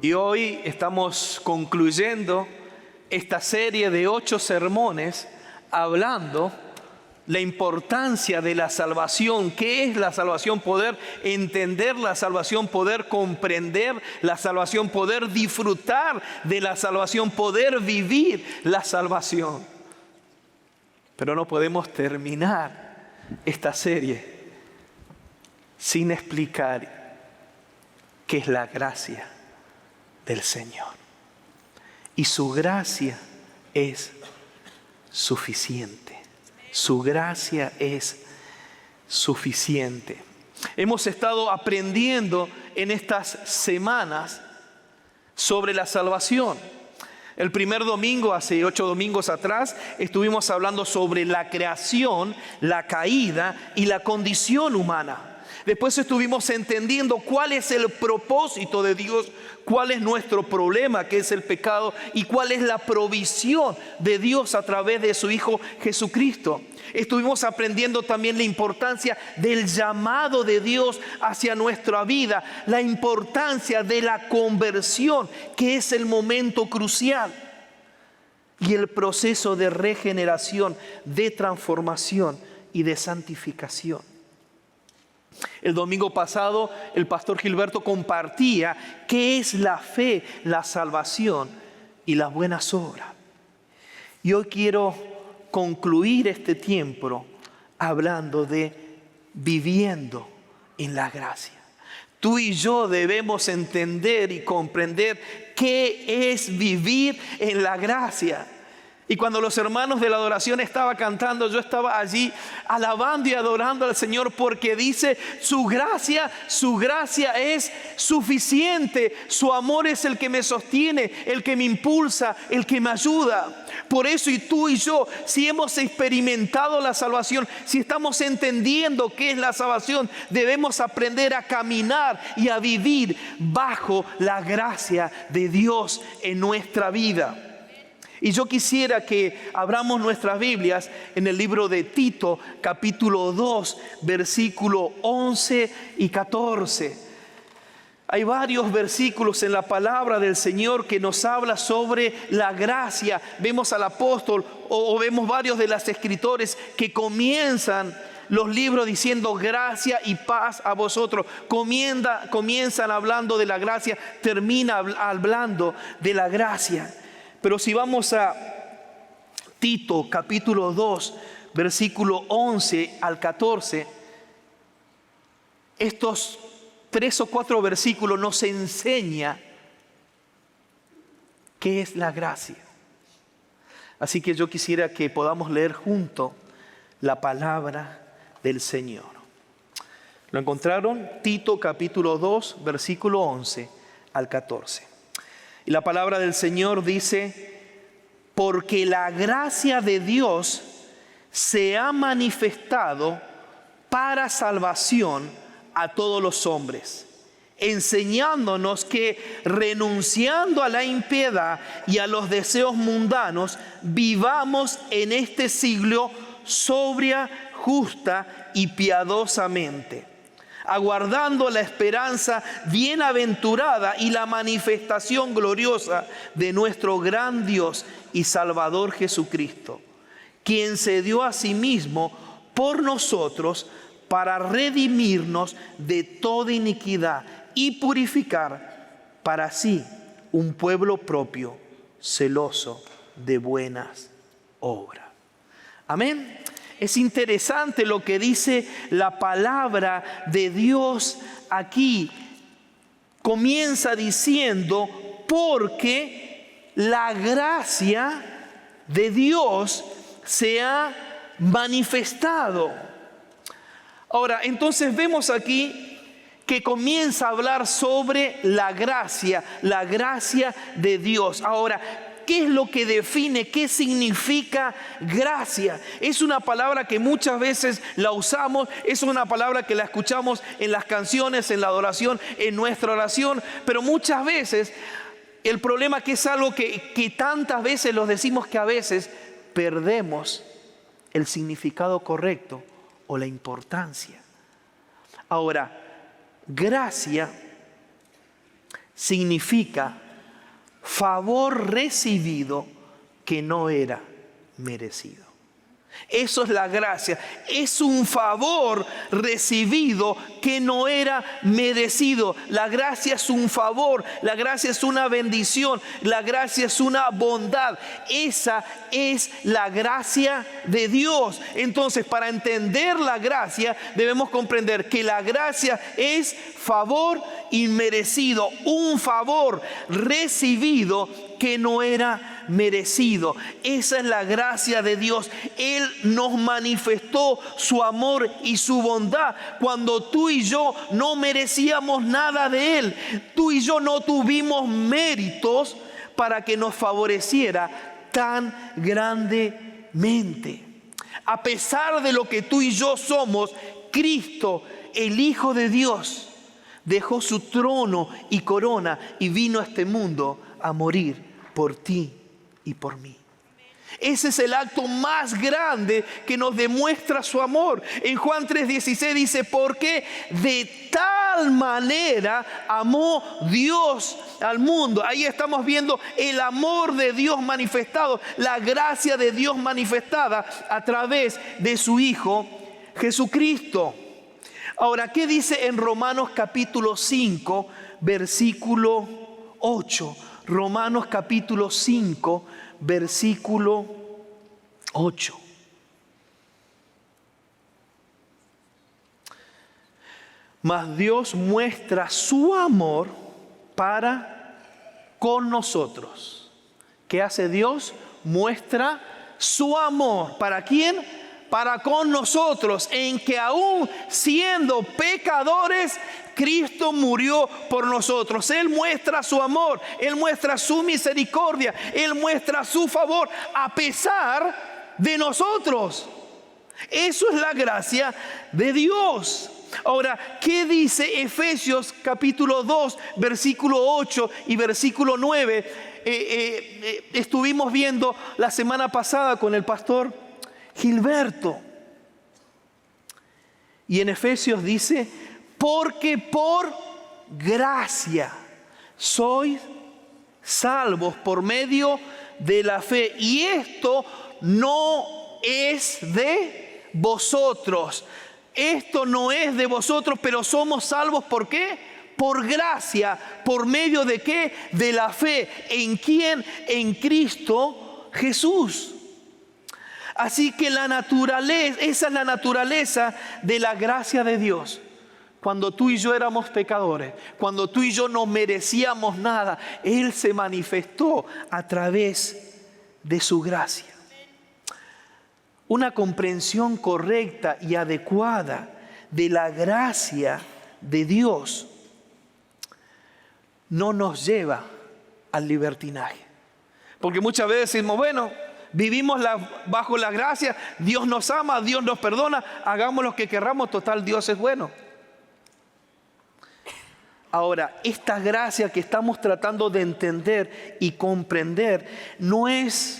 Y hoy estamos concluyendo esta serie de 8 sermones hablando la importancia de la salvación. ¿Qué es la salvación? Poder entender la salvación, poder comprender la salvación, poder disfrutar de la salvación, poder vivir la salvación. Pero no podemos terminar esta serie sin explicar qué es la gracia del Señor. Y su gracia es suficiente. Su gracia es suficiente. Hemos estado aprendiendo en estas semanas sobre la salvación. El primer domingo, hace 8 domingos atrás, estuvimos hablando sobre la creación, la caída y la condición humana. Después estuvimos entendiendo cuál es el propósito de Dios, cuál es nuestro problema, que es el pecado, y cuál es la provisión de Dios a través de su Hijo Jesucristo. Estuvimos aprendiendo también la importancia del llamado de Dios hacia nuestra vida, la importancia de la conversión, que es el momento crucial, y el proceso de regeneración, de transformación y de santificación. El domingo pasado el pastor Gilberto compartía qué es la fe, la salvación y las buenas obras. Y hoy quiero concluir este tiempo hablando de viviendo en la gracia. Tú y yo debemos entender y comprender qué es vivir en la gracia. Y cuando los hermanos de la adoración estaban cantando, yo estaba allí alabando y adorando al Señor, porque dice: su gracia es suficiente. Su amor es el que me sostiene, el que me impulsa, el que me ayuda. Por eso, y tú y yo, si hemos experimentado la salvación, si estamos entendiendo qué es la salvación, debemos aprender a caminar y a vivir bajo la gracia de Dios en nuestra vida. Y yo quisiera que abramos nuestras Biblias en el libro de Tito, capítulo 2, versículo 11 y 14. Hay varios versículos en la palabra del Señor que nos habla sobre la gracia. Vemos al apóstol o vemos varios de los escritores que comienzan los libros diciendo gracia y paz a vosotros. Comienzan hablando de la gracia, termina hablando de la gracia. Pero si vamos a Tito capítulo 2, versículo 11 al 14, estos 3 o 4 versículos nos enseña qué es la gracia. Así que yo quisiera que podamos leer juntos la palabra del Señor. ¿Lo encontraron? Tito capítulo 2, versículo 11 al 14. Y la palabra del Señor dice: porque la gracia de Dios se ha manifestado para salvación a todos los hombres, enseñándonos que renunciando a la impiedad y a los deseos mundanos, vivamos en este siglo sobria, justa y piadosamente, aguardando la esperanza bienaventurada y la manifestación gloriosa de nuestro gran Dios y Salvador Jesucristo, quien se dio a sí mismo por nosotros para redimirnos de toda iniquidad y purificar para sí un pueblo propio, celoso de buenas obras. Amén. Es interesante lo que dice la palabra de Dios aquí. Comienza diciendo: porque la gracia de Dios se ha manifestado. Ahora, entonces vemos aquí que comienza a hablar sobre la gracia de Dios. Ahora, ¿qué es lo que define? ¿Qué significa gracia? Es una palabra que muchas veces la usamos, es una palabra que la escuchamos en las canciones, en la adoración, en nuestra oración, pero muchas veces el problema es que es algo que tantas veces los decimos que a veces perdemos el significado correcto o la importancia. Ahora, gracia significa favor recibido que no era merecido. Eso es la gracia. Es un favor recibido que no era merecido. La gracia es un favor. La gracia es una bendición. La gracia es una bondad. Esa es la gracia de Dios. Entonces, para entender la gracia, debemos comprender que la gracia es favor inmerecido. Un favor recibido que no era merecido. Esa es la gracia de Dios. Él nos manifestó su amor y su bondad cuando tú y yo no merecíamos nada de Él. Tú y yo no tuvimos méritos para que nos favoreciera tan grandemente. A pesar de lo que tú y yo somos, Cristo, el Hijo de Dios, dejó su trono y corona y vino a este mundo a morir por ti y por mí. Ese es el acto más grande que nos demuestra su amor. En Juan 3:16 dice, porque de tal manera amó Dios al mundo. Ahí estamos viendo el amor de Dios manifestado, la gracia de Dios manifestada a través de su Hijo Jesucristo. Ahora, ¿qué dice en Romanos capítulo 5, versículo 8? Romanos capítulo 5, versículo 8. Mas Dios muestra su amor para con nosotros. ¿Qué hace Dios? Muestra su amor. ¿Para quién? Para con nosotros, en que aún siendo pecadores, Cristo murió por nosotros. Él muestra su amor, Él muestra su misericordia, Él muestra su favor a pesar de nosotros. Eso es la gracia de Dios. Ahora, ¿qué dice Efesios capítulo 2, versículo 8 y versículo 9? Estuvimos viendo la semana pasada con el pastor Gilberto. Y en Efesios dice, porque por gracia sois salvos por medio de la fe. Y esto no es de vosotros. Esto no es de vosotros, pero somos salvos. ¿Por qué? Por gracia. ¿Por medio de qué? De la fe. ¿En quién? En Cristo Jesús. Así que esa es la naturaleza de la gracia de Dios. Cuando tú y yo éramos pecadores, cuando tú y yo no merecíamos nada, Él se manifestó a través de su gracia. Una comprensión correcta y adecuada de la gracia de Dios no nos lleva al libertinaje. Porque muchas veces decimos, bueno, vivimos bajo la gracia, Dios nos ama, Dios nos perdona, hagamos lo que querramos, total, Dios es bueno. Ahora, esta gracia que estamos tratando de entender y comprender no es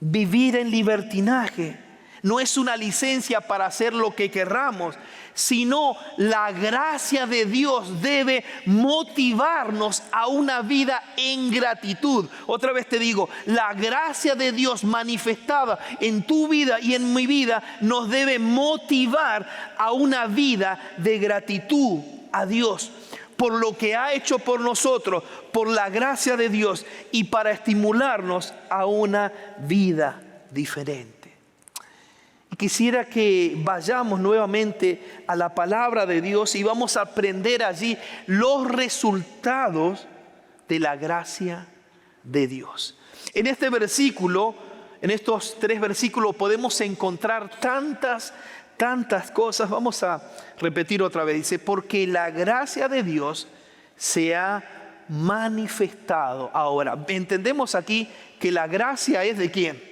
vivir en libertinaje, no es una licencia para hacer lo que querramos, sino la gracia de Dios debe motivarnos a una vida en gratitud. Otra vez te digo, la gracia de Dios manifestada en tu vida y en mi vida nos debe motivar a una vida de gratitud a Dios por lo que ha hecho por nosotros, por la gracia de Dios y para estimularnos a una vida diferente. Y quisiera que vayamos nuevamente a la palabra de Dios y vamos a aprender allí los resultados de la gracia de Dios. En este versículo, en estos 3 versículos podemos encontrar tantas cosas. Vamos a repetir otra vez. Dice, porque la gracia de Dios se ha manifestado. Ahora, entendemos aquí que la gracia es ¿de quién?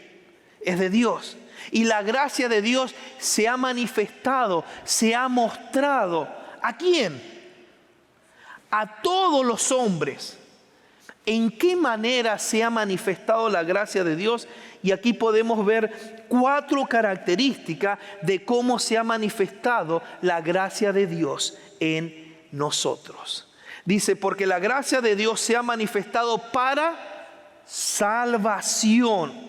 Es de Dios. Y la gracia de Dios se ha manifestado, se ha mostrado. ¿A quién? A todos los hombres. ¿En qué manera se ha manifestado la gracia de Dios? Y aquí podemos ver 4 características de cómo se ha manifestado la gracia de Dios en nosotros. Dice, porque la gracia de Dios se ha manifestado para salvación.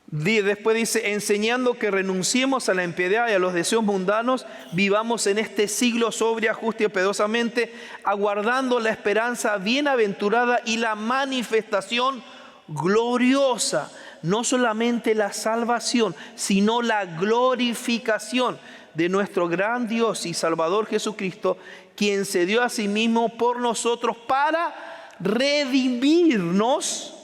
Después dice, enseñando que renunciemos a la impiedad y a los deseos mundanos, vivamos en este siglo sobria, justa y piadosamente, aguardando la esperanza bienaventurada y la manifestación gloriosa. No solamente la salvación, sino la glorificación de nuestro gran Dios y Salvador Jesucristo, quien se dio a sí mismo por nosotros para redimirnos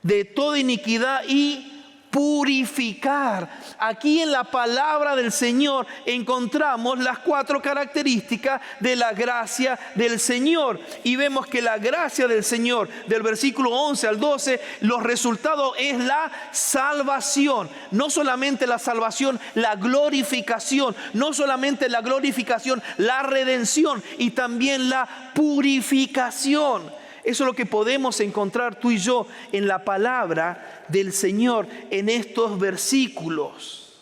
de toda iniquidad y purificar. Aquí en la palabra del Señor encontramos las 4 características de la gracia del Señor. Y vemos que la gracia del Señor, del versículo 11 al 12, los resultados es la salvación. No solamente la salvación, la glorificación. No solamente la glorificación, la redención y también la purificación. Eso es lo que podemos encontrar tú y yo en la palabra del Señor en estos versículos.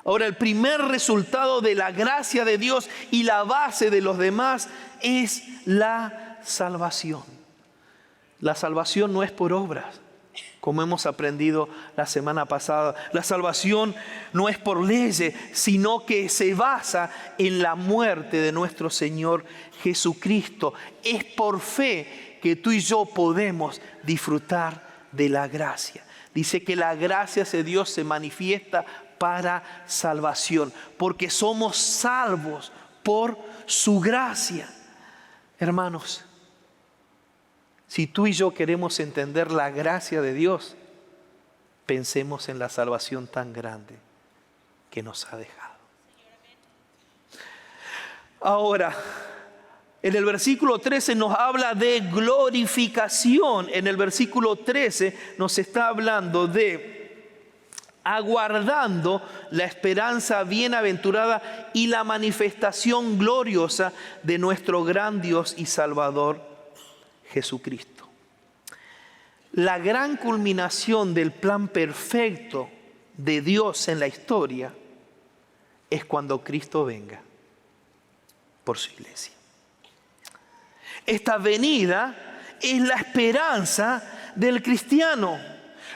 Ahora, el primer resultado de la gracia de Dios y la base de los demás es la salvación. La salvación no es por obras, como hemos aprendido la semana pasada. La salvación no es por leyes, sino que se basa en la muerte de nuestro Señor Jesucristo. Es por fe que tú y yo podemos disfrutar de la gracia. Dice que la gracia de Dios se manifiesta para salvación, porque somos salvos por su gracia. Hermanos, si tú y yo queremos entender la gracia de Dios, pensemos en la salvación tan grande que nos ha dejado. Ahora, en el versículo 13 nos habla de glorificación. En el versículo 13 nos está hablando de aguardando la esperanza bienaventurada y la manifestación gloriosa de nuestro gran Dios y Salvador Jesucristo. La gran culminación del plan perfecto de Dios en la historia es cuando Cristo venga por su iglesia. Esta venida es la esperanza del cristiano,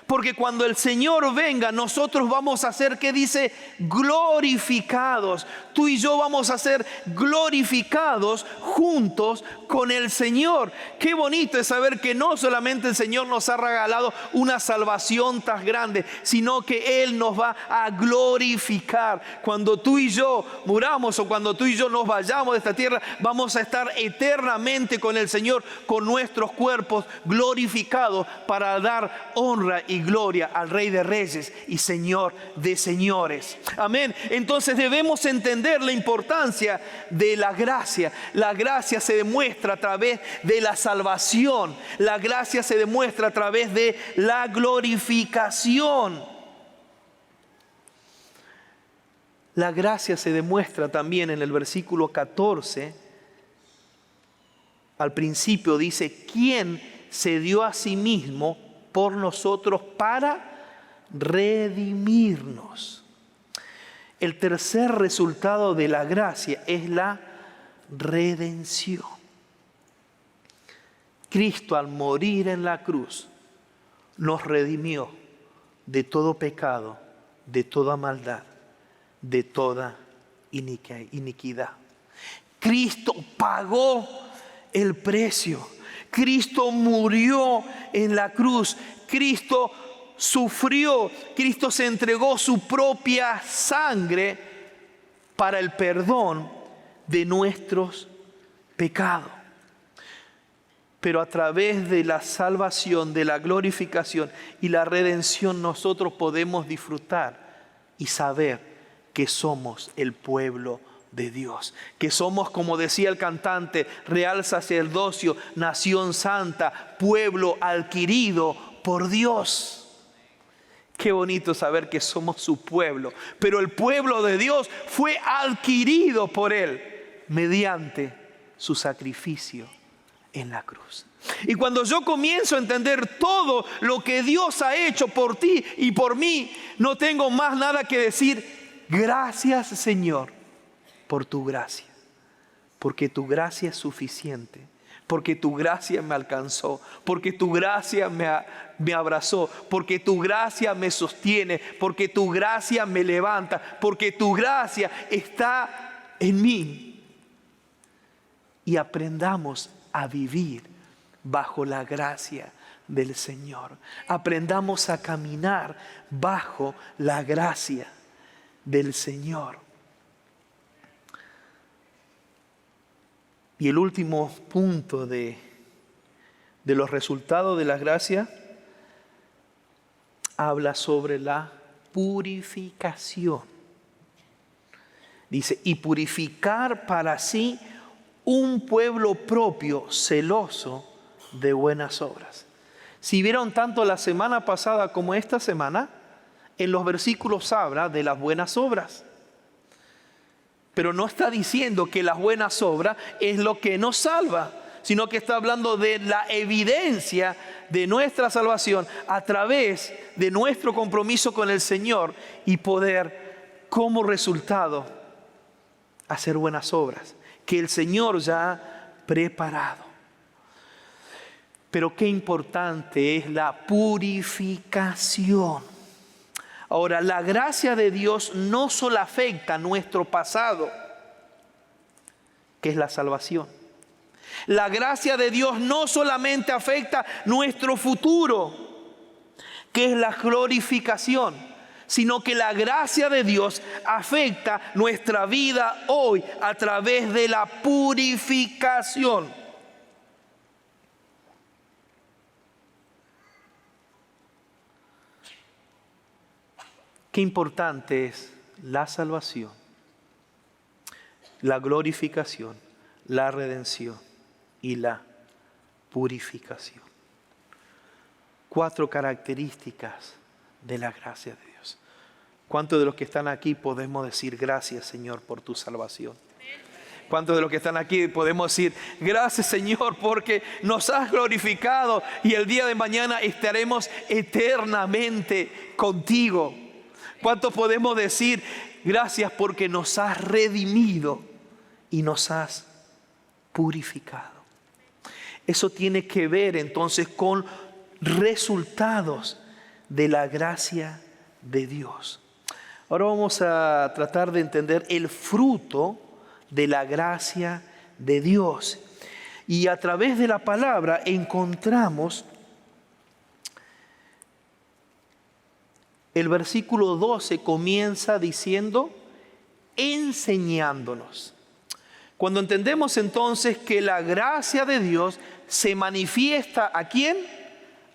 porque cuando el Señor venga, nosotros vamos a ser, ¿qué dice? Glorificados. Tú y yo vamos a ser glorificados juntos con el Señor. Qué bonito es saber que no solamente el Señor nos ha regalado una salvación tan grande, sino que Él nos va a glorificar. Cuando tú y yo muramos o cuando tú y yo nos vayamos de esta tierra, vamos a estar eternamente con el Señor, con nuestros cuerpos glorificados para dar honra y gloria al Rey de Reyes y Señor de Señores. Amén. Entonces debemos entender la importancia de la gracia. La gracia se demuestra a través de la salvación. La gracia se demuestra a través de la glorificación. La gracia se demuestra también en el versículo 14. Al principio dice, ¿quién se dio a sí mismo por nosotros para redimirnos? El tercer resultado de la gracia es la redención. Cristo, al morir en la cruz, nos redimió de todo pecado, de toda maldad, de toda iniquidad. Cristo pagó el precio. Cristo murió en la cruz. Cristo sufrió. Cristo se entregó su propia sangre para el perdón de nuestros pecados. Pero a través de la salvación, de la glorificación y la redención, nosotros podemos disfrutar y saber que somos el pueblo de Dios, que somos, como decía el cantante, real sacerdocio, nación santa, pueblo adquirido por Dios. Qué bonito saber que somos su pueblo, pero el pueblo de Dios fue adquirido por Él mediante su sacrificio en la cruz. Y cuando yo comienzo a entender todo lo que Dios ha hecho por ti y por mí, no tengo más nada que decir, gracias Señor por tu gracia. porque tu gracia es suficiente, porque tu gracia me alcanzó, porque tu gracia me abrazó, porque tu gracia me sostiene, porque tu gracia me levanta, porque tu gracia está en mí. Y aprendamos a vivir bajo la gracia del Señor. Aprendamos a caminar bajo la gracia del Señor. Y el último punto de los resultados de la gracia habla sobre la purificación. Dice, y purificar para sí un pueblo propio, celoso de buenas obras. Si vieron tanto la semana pasada como esta semana, en los versículos habla de las buenas obras. Pero no está diciendo que las buenas obras es lo que nos salva, sino que está hablando de la evidencia de nuestra salvación a través de nuestro compromiso con el Señor y poder, como resultado, hacer buenas obras que el Señor ya ha preparado. Pero qué importante es la purificación. Ahora, la gracia de Dios no solo afecta nuestro pasado, que es la salvación. La gracia de Dios no solamente afecta nuestro futuro, que es la glorificación, sino que la gracia de Dios afecta nuestra vida hoy a través de la purificación. Qué importante es la salvación, la glorificación, la redención y la purificación. 4 características de la gracia de Dios. ¿Cuántos de los que están aquí podemos decir gracias, Señor, por tu salvación? ¿Cuántos de los que están aquí podemos decir gracias, Señor, porque nos has glorificado y el día de mañana estaremos eternamente contigo? ¿Cuántos podemos decir gracias porque nos has redimido y nos has purificado? Eso tiene que ver entonces con resultados de la gracia de Dios. Ahora vamos a tratar de entender el fruto de la gracia de Dios. Y a través de la palabra encontramos el versículo 12 comienza diciendo, enseñándonos. Cuando entendemos entonces que la gracia de Dios se manifiesta ¿a quién?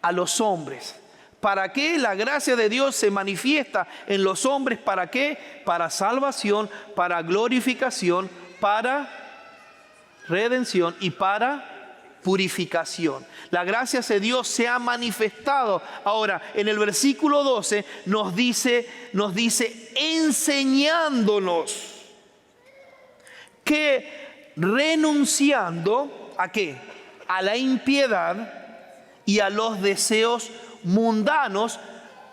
A los hombres. ¿Para qué la gracia de Dios se manifiesta en los hombres? ¿Para qué? Para salvación, para glorificación, para redención y para purificación. La gracia de Dios se ha manifestado. Ahora, en el versículo 12 nos dice enseñándonos que renunciando ¿a qué? A la impiedad y a los deseos mundanos,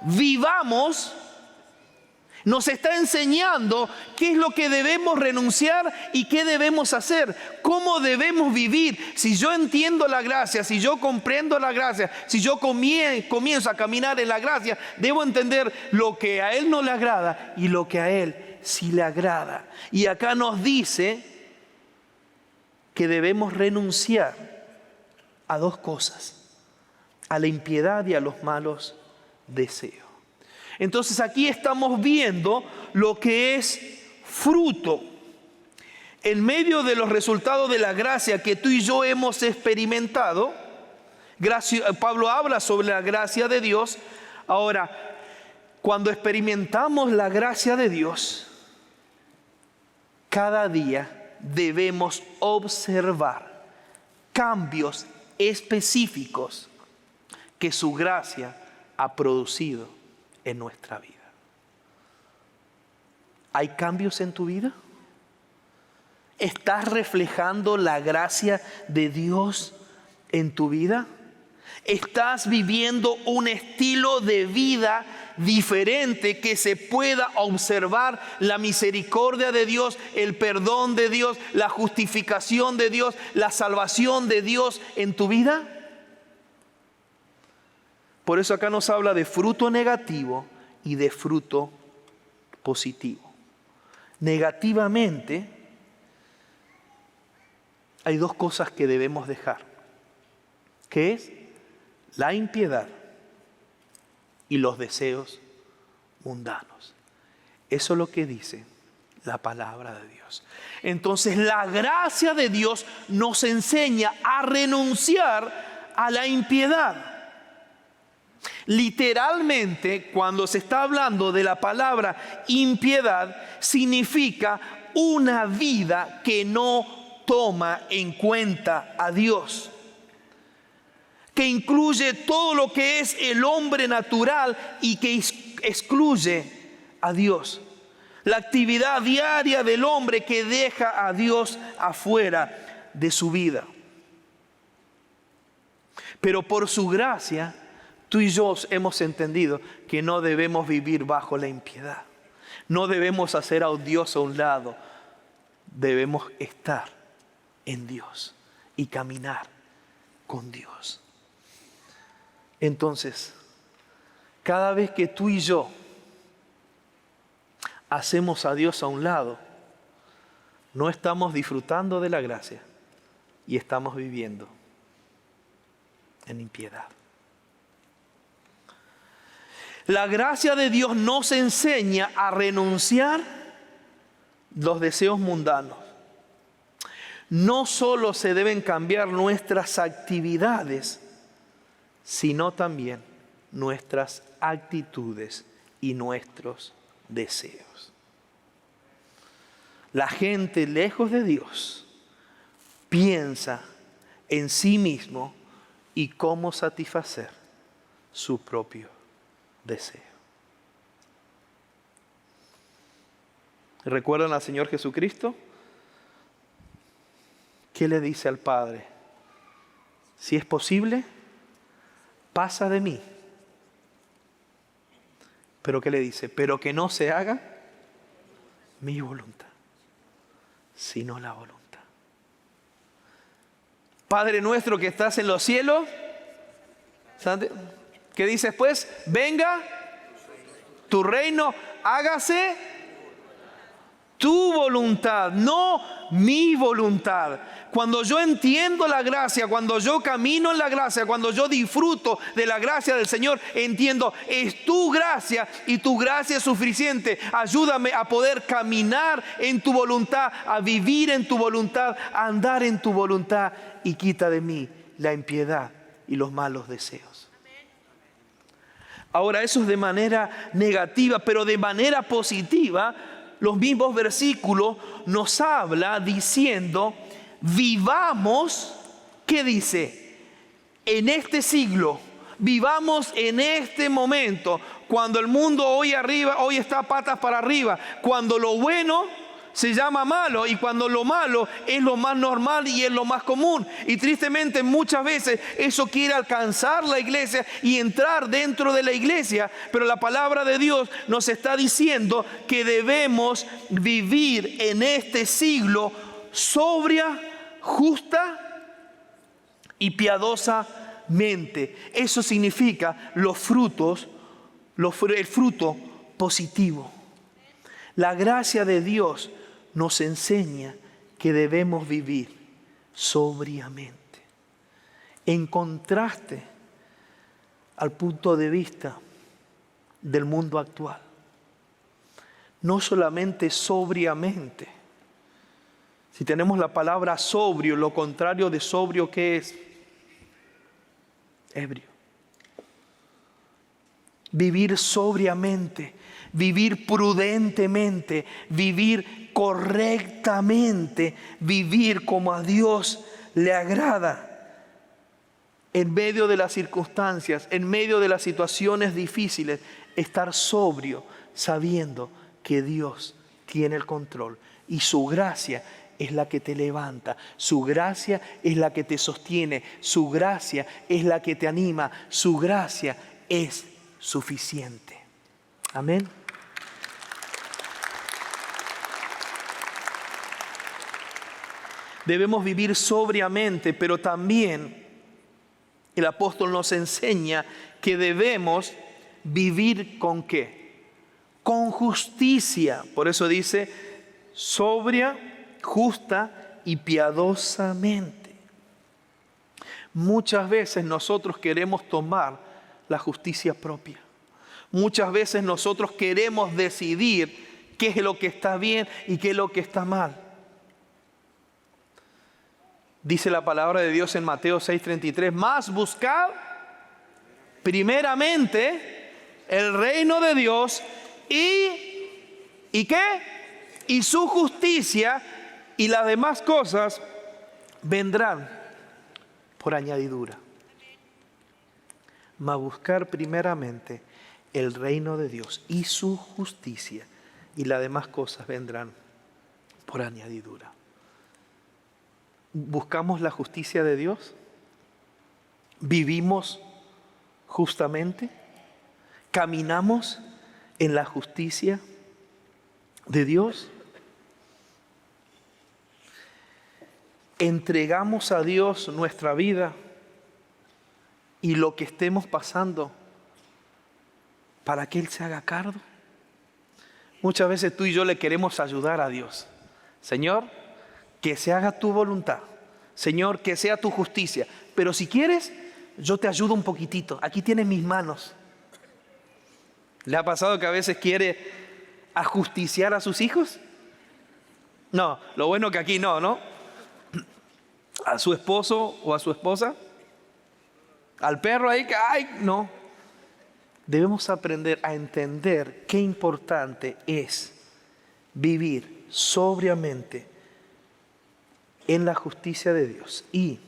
vivamos. Nos está enseñando qué es lo que debemos renunciar y qué debemos hacer, cómo debemos vivir. Si yo entiendo la gracia, si yo comprendo la gracia, si yo comienzo a caminar en la gracia, debo entender lo que a Él no le agrada y lo que a Él sí le agrada. Y acá nos dice que debemos renunciar a 2 cosas, a la impiedad y a los malos deseos. Entonces aquí estamos viendo lo que es fruto. En medio de los resultados de la gracia que tú y yo hemos experimentado, Pablo habla sobre la gracia de Dios. Ahora, cuando experimentamos la gracia de Dios, cada día debemos observar cambios específicos que su gracia ha producido en nuestra vida. ¿Hay cambios en tu vida? ¿Estás reflejando la gracia de Dios en tu vida? ¿Estás viviendo un estilo de vida diferente que se pueda observar la misericordia de Dios, el perdón de Dios, la justificación de Dios, la salvación de Dios en tu vida? Por eso acá nos habla de fruto negativo y de fruto positivo. Negativamente, hay dos cosas que debemos dejar, que es la impiedad y los deseos mundanos. Eso es lo que dice la palabra de Dios. Entonces, la gracia de Dios nos enseña a renunciar a la impiedad. Literalmente, cuando se está hablando de la palabra impiedad, significa una vida que no toma en cuenta a Dios, que incluye todo lo que es el hombre natural y que excluye a Dios. La actividad diaria del hombre que deja a Dios afuera de su vida. Pero por su gracia, tú y yo hemos entendido que no debemos vivir bajo la impiedad. No debemos hacer a Dios a un lado. Debemos estar en Dios y caminar con Dios. Entonces, cada vez que tú y yo hacemos a Dios a un lado, no estamos disfrutando de la gracia y estamos viviendo en impiedad. La gracia de Dios nos enseña a renunciar los deseos mundanos. No solo se deben cambiar nuestras actividades, sino también nuestras actitudes y nuestros deseos. La gente lejos de Dios piensa en sí mismo y cómo satisfacer su propio deseo. ¿Recuerdan al Señor Jesucristo? ¿Qué le dice al Padre? Si es posible, pasa de mí. ¿Pero qué le dice? Pero que no se haga mi voluntad, sino la voluntad. Padre nuestro que estás en los cielos, ¿qué dice después? Venga tu reino, hágase tu voluntad, no mi voluntad. Cuando yo entiendo la gracia, cuando yo camino en la gracia, cuando yo disfruto de la gracia del Señor, entiendo, es tu gracia y tu gracia es suficiente. Ayúdame a poder caminar en tu voluntad, a vivir en tu voluntad, a andar en tu voluntad, y quita de mí la impiedad y los malos deseos. Ahora, eso es de manera negativa, pero de manera positiva, los mismos versículos nos habla diciendo, vivamos, ¿qué dice? En este siglo, vivamos en este momento, cuando el mundo hoy está patas para arriba, cuando lo bueno se llama malo y cuando lo malo es lo más normal y es lo más común. Y tristemente muchas veces eso quiere alcanzar la iglesia y entrar dentro de la iglesia, pero la palabra de Dios nos está diciendo que debemos vivir en este siglo sobria, justa y piadosamente. Eso significa los frutos, el fruto positivo. La gracia de Dios nos enseña que debemos vivir sobriamente, en contraste al punto de vista del mundo actual. No solamente sobriamente. Si tenemos la palabra sobrio, lo contrario de sobrio, ¿qué es? Ebrio. Vivir sobriamente, vivir prudentemente, vivir correctamente, vivir como a Dios le agrada. En medio de las circunstancias, en medio de las situaciones difíciles, estar sobrio, sabiendo que Dios tiene el control y su gracia es la que te levanta, su gracia es la que te sostiene, su gracia es la que te anima, su gracia es suficiente. Amén. Debemos vivir sobriamente, pero también el apóstol nos enseña que debemos vivir ¿con qué? Con justicia. Por eso dice, sobria, justa y piadosamente. Muchas veces nosotros queremos tomar la justicia propia. Muchas veces nosotros queremos decidir qué es lo que está bien y qué es lo que está mal. Dice la palabra de Dios en Mateo 6:33, más buscad primeramente el reino de Dios ¿y qué? Y su justicia, y las demás cosas vendrán por añadidura. Mas buscar primeramente el reino de Dios y su justicia, y las demás cosas vendrán por añadidura. ¿Buscamos la justicia de Dios? ¿Vivimos justamente? ¿Caminamos en la justicia de Dios? ¿Entregamos a Dios nuestra vida y lo que estemos pasando para que Él se haga cargo? Muchas veces tú y yo le queremos ayudar a Dios. Señor, que se haga tu voluntad. Señor, que sea tu justicia. Pero si quieres, yo te ayudo un poquitito. Aquí tienes mis manos. ¿Le ha pasado que a veces quiere ajusticiar a sus hijos? No, lo bueno que aquí no. A su esposo o a su esposa. Al perro ahí que, no. Debemos aprender a entender qué importante es vivir sobriamente en la justicia de Dios y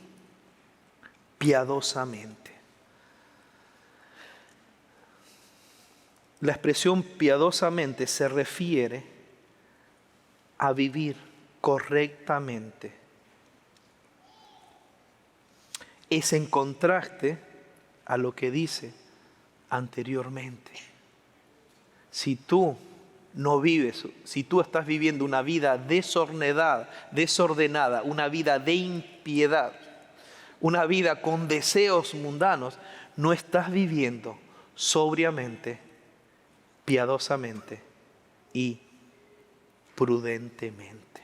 piadosamente. La expresión piadosamente se refiere a vivir correctamente. Es en contraste a lo que dice anteriormente. Si tú no vives, si tú estás viviendo una vida desordenada, una vida de impiedad, una vida con deseos mundanos, no estás viviendo sobriamente, piadosamente y prudentemente.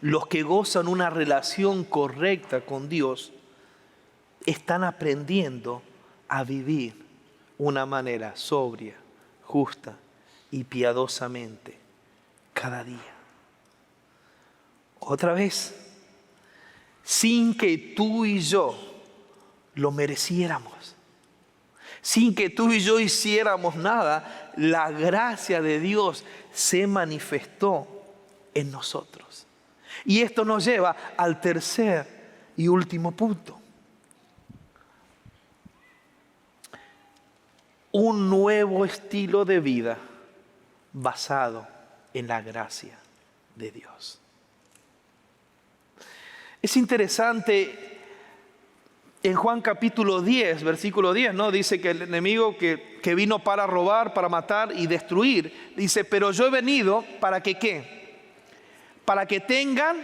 Los que gozan una relación correcta con Dios están aprendiendo a vivir una manera sobria, justa y piadosamente cada día. Otra vez, sin que tú y yo lo mereciéramos, sin que tú y yo hiciéramos nada, la gracia de Dios se manifestó en nosotros. Y esto nos lleva al tercer y último punto. Un nuevo estilo de vida basado en la gracia de Dios. Es interesante, en Juan capítulo 10, versículo 10, ¿no? Dice que el enemigo que vino para robar, para matar y destruir, dice, pero yo he venido para que ¿qué? Para que tengan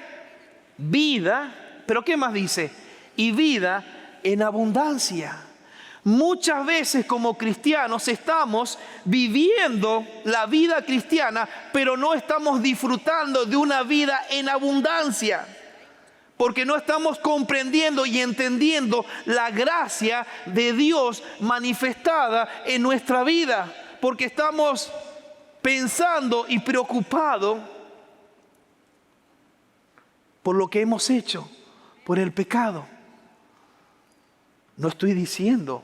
vida, pero ¿qué más dice? Y vida en abundancia. Muchas veces como cristianos estamos viviendo la vida cristiana, pero no estamos disfrutando de una vida en abundancia, porque no estamos comprendiendo y entendiendo la gracia de Dios manifestada en nuestra vida, porque estamos pensando y preocupados por lo que hemos hecho, por el pecado. No estoy diciendo,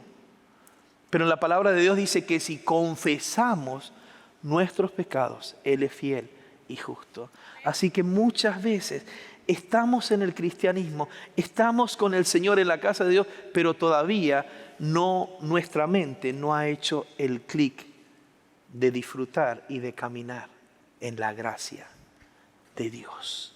pero la palabra de Dios dice que si confesamos nuestros pecados, Él es fiel y justo. Así que muchas veces estamos en el cristianismo, estamos con el Señor en la casa de Dios, pero todavía nuestra mente no ha hecho el clic de disfrutar y de caminar en la gracia de Dios.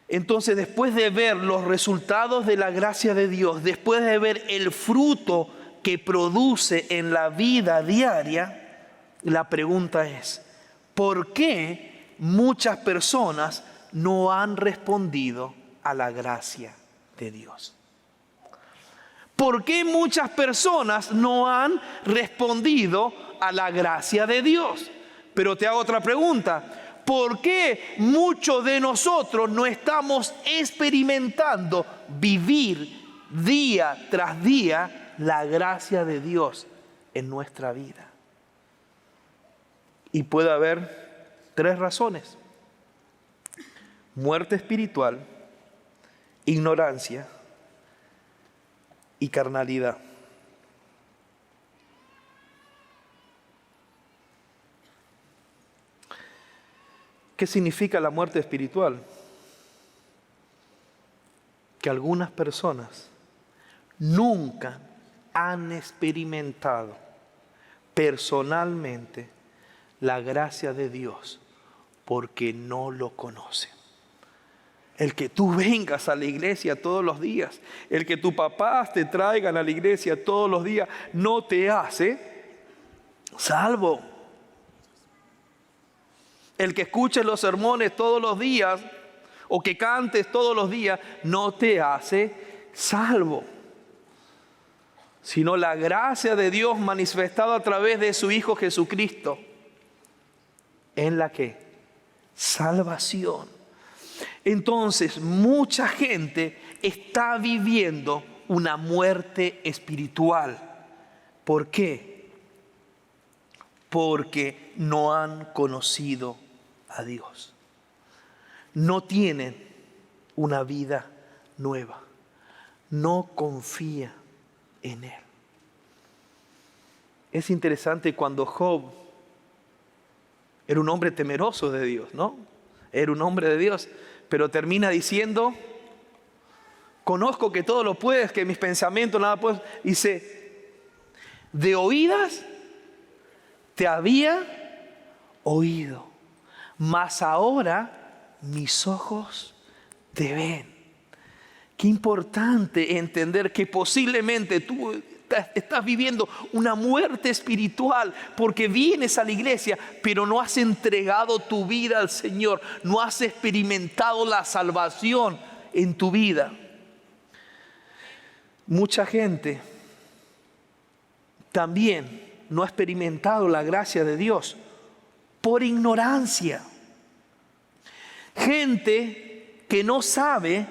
Entonces, después de ver los resultados de la gracia de Dios, después de ver el fruto que produce en la vida diaria, la pregunta es, ¿por qué muchas personas no han respondido a la gracia de Dios? ¿Por qué muchas personas no han respondido a la gracia de Dios? Pero te hago otra pregunta. ¿Por qué muchos de nosotros no estamos experimentando vivir día tras día la gracia de Dios en nuestra vida? Y puede haber 3 razones: muerte espiritual, ignorancia y carnalidad. ¿Qué significa la muerte espiritual? Que algunas personas nunca han experimentado personalmente la gracia de Dios porque no lo conocen. El que tú vengas a la iglesia todos los días, el que tus papás te traigan a la iglesia todos los días, no te hace salvo. El que escuches los sermones todos los días o que cantes todos los días, no te hace salvo. Sino la gracia de Dios manifestada a través de su Hijo Jesucristo, en la que salvación. Entonces, mucha gente está viviendo una muerte espiritual. ¿Por qué? Porque no han conocido a Dios. No tienen una vida nueva. No confía en Él. Es interesante cuando Job era un hombre temeroso de Dios, ¿no? Era un hombre de Dios, pero termina diciendo, conozco que todo lo puedes, que mis pensamientos nada pueden. Dice, de oídas te había oído, mas ahora mis ojos te ven. Qué importante entender que posiblemente tú estás viviendo una muerte espiritual porque vienes a la iglesia, pero no has entregado tu vida al Señor, no has experimentado la salvación en tu vida. Mucha gente también no ha experimentado la gracia de Dios por ignorancia. Gente que no sabe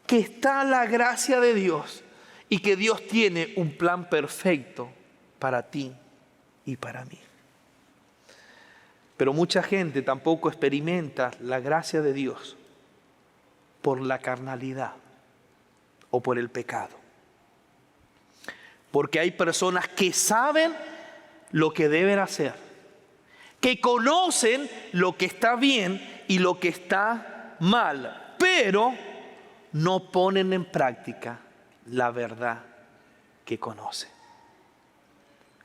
que está la gracia de Dios y que Dios tiene un plan perfecto para ti y para mí. Pero mucha gente tampoco experimenta la gracia de Dios por la carnalidad o por el pecado. Porque hay personas que saben lo que deben hacer, que conocen lo que está bien y lo que está mal, pero no ponen en práctica la verdad que conocen.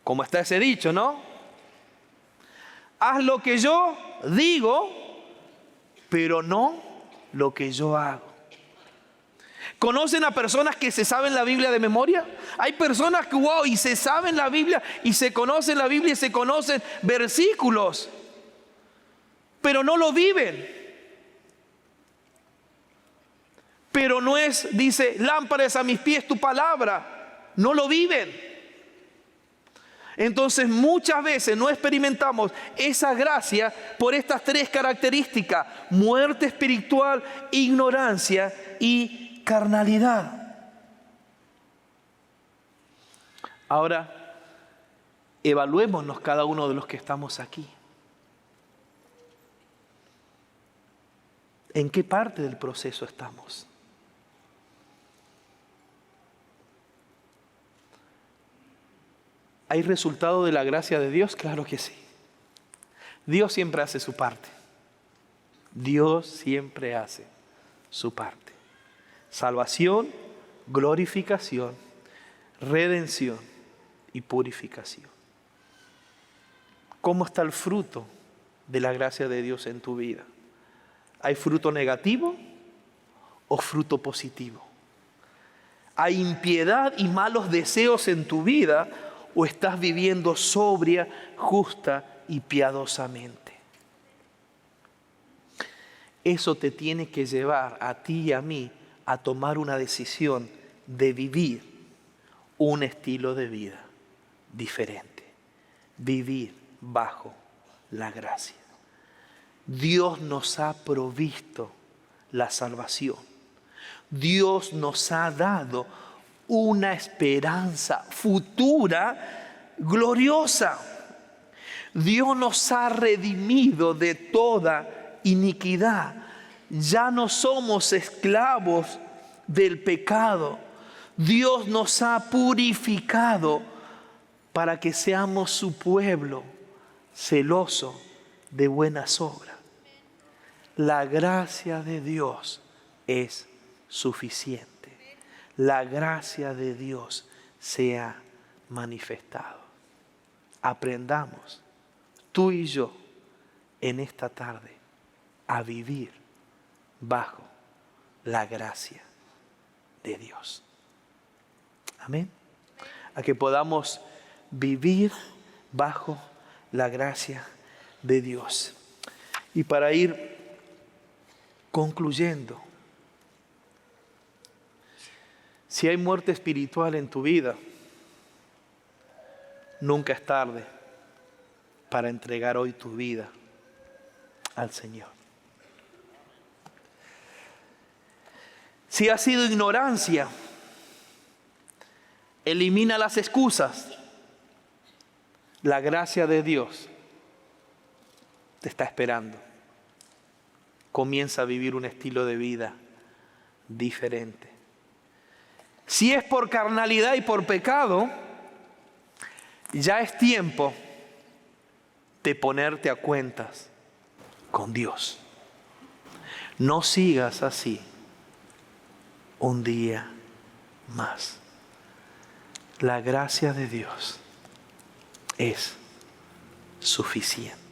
Como está ese dicho, ¿no? Haz lo que yo digo, pero no lo que yo hago. ¿Conocen a personas que se saben la Biblia de memoria? Hay personas que, wow, y se saben la Biblia y se conocen la Biblia y se conocen versículos, pero no lo viven. Pero no es, dice, lámpara es a mis pies tu palabra. No lo viven. Entonces muchas veces no experimentamos esa gracia por estas 3 características: muerte espiritual, ignorancia y carnalidad. Ahora, evaluémonos cada uno de los que estamos aquí. ¿En qué parte del proceso estamos? ¿Hay resultado de la gracia de Dios? Claro que sí. Dios siempre hace su parte. Dios siempre hace su parte. Salvación, glorificación, redención y purificación. ¿Cómo está el fruto de la gracia de Dios en tu vida? ¿Hay fruto negativo o fruto positivo? ¿Hay impiedad y malos deseos en tu vida o estás viviendo sobria, justa y piadosamente? Eso te tiene que llevar a ti y a mí a tomar una decisión de vivir un estilo de vida diferente. Vivir bajo la gracia. Dios nos ha provisto la salvación. Dios nos ha dado una esperanza futura gloriosa. Dios nos ha redimido de toda iniquidad. Ya no somos esclavos del pecado. Dios nos ha purificado para que seamos su pueblo celoso de buenas obras. La gracia de Dios es suficiente. La gracia de Dios se ha manifestado. Aprendamos, tú y yo, en esta tarde, a vivir bajo la gracia de Dios. Amén. A que podamos vivir bajo la gracia de Dios. Y para ir concluyendo, si hay muerte espiritual en tu vida, nunca es tarde para entregar hoy tu vida al Señor. Si ha sido ignorancia, elimina las excusas. La gracia de Dios te está esperando. Comienza a vivir un estilo de vida diferente. Si es por carnalidad y por pecado, ya es tiempo de ponerte a cuentas con Dios. No sigas así un día más. La gracia de Dios es suficiente.